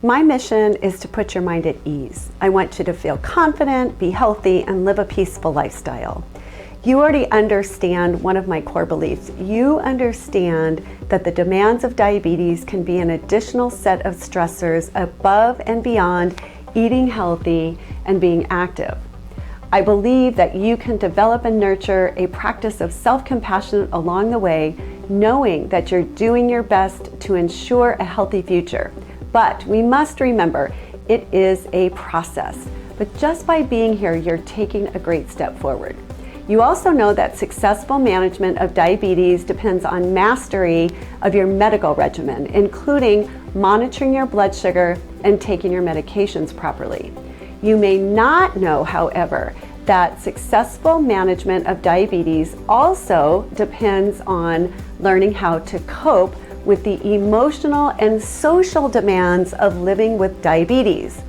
My mission is to put your mind at ease. I want you to feel confident, be healthy, and live a peaceful lifestyle. You already understand one of my core beliefs. You understand that the demands of diabetes can be an additional set of stressors above and beyond eating healthy and being active. I believe that you can develop and nurture a practice of self-compassion along the way, knowing that you're doing your best to ensure a healthy future. But we must remember, it is a process. But just by being here, you're taking a great step forward. You also know that successful management of diabetes depends on mastery of your medical regimen, including monitoring your blood sugar and taking your medications properly. You may not know, however, that successful management of diabetes also depends on learning how to cope with the emotional and social demands of living with diabetes.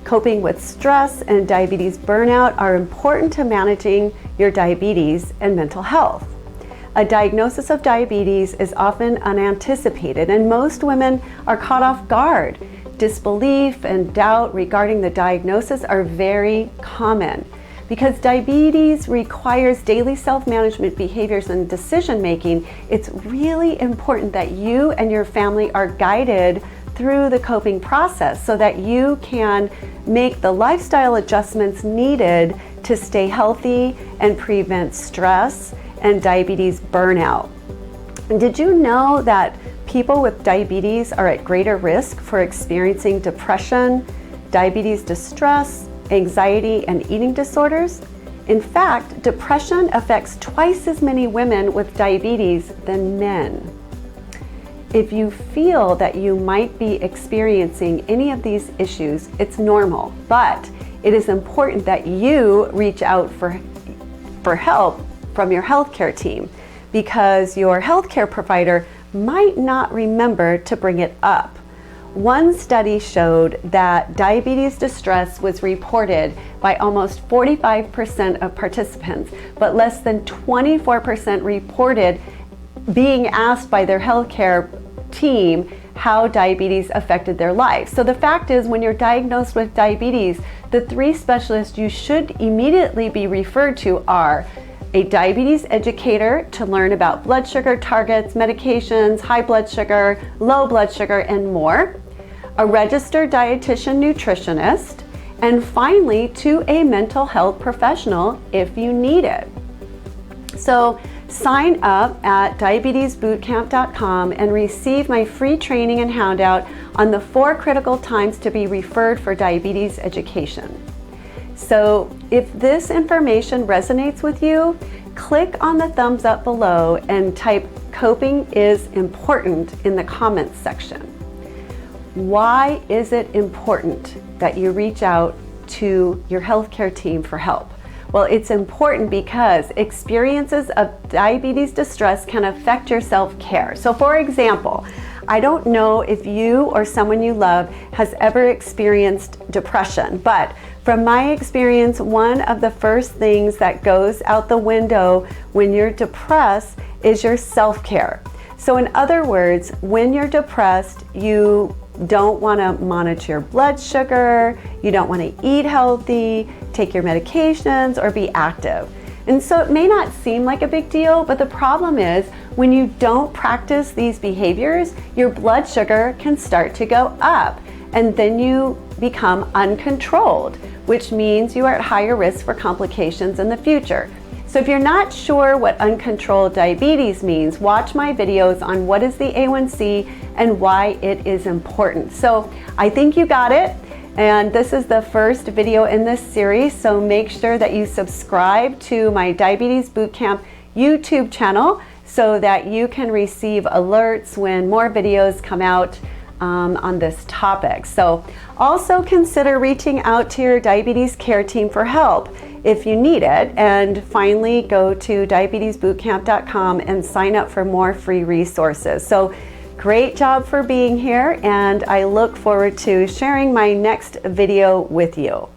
Coping with stress and diabetes burnout are important to managing your diabetes and mental health. A diagnosis of diabetes is often unanticipated, and most women are caught off guard. Disbelief and doubt regarding the diagnosis are very common. Because diabetes requires daily self-management behaviors and decision-making, it's really important that you and your family are guided through the coping process so that you can make the lifestyle adjustments needed to stay healthy and prevent stress and diabetes burnout. And did you know that people with diabetes are at greater risk for experiencing depression, diabetes distress, anxiety, and eating disorders? In fact, depression affects twice as many women with diabetes than men. If you feel that you might be experiencing any of these issues, it's normal, but it is important that you reach out for help from your healthcare team, because your healthcare provider might not remember to bring it up. One study showed that diabetes distress was reported by almost 45% of participants, but less than 24% reported being asked by their healthcare team how diabetes affected their life. So the fact is, when you're diagnosed with diabetes, the three specialists you should immediately be referred to are a diabetes educator to learn about blood sugar targets, medications, high blood sugar, low blood sugar, and more, a registered dietitian nutritionist, and finally to a mental health professional if you need it. So sign up at diabetesbootcamp.com and receive my free training and handout on the 4 critical times to be referred for diabetes education. So if this information resonates with you, click on the thumbs up below and type "coping is important" in the comments section. Why is it important that you reach out to your healthcare team for help? Well, it's important because experiences of diabetes distress can affect your self-care. So for example, I don't know if you or someone you love has ever experienced depression, but from my experience, one of the first things that goes out the window when you're depressed is your self-care. So in other words, when you're depressed, you don't want to monitor your blood sugar, you don't want to eat healthy, take your medications, or be active. And so it may not seem like a big deal, but the problem is when you don't practice these behaviors, your blood sugar can start to go up, and then you become uncontrolled, which means you are at higher risk for complications in the future. So if you're not sure what uncontrolled diabetes means, watch my videos on what is the A1C and why it is important. So I think you got it. And this is the first video in this series, so make sure that you subscribe to my Diabetes Bootcamp YouTube channel so that you can receive alerts when more videos come out on this topic. So also consider reaching out to your diabetes care team for help if you need it. And finally, go to diabetesbootcamp.com and sign up for more free resources. So great job for being here, and I look forward to sharing my next video with you.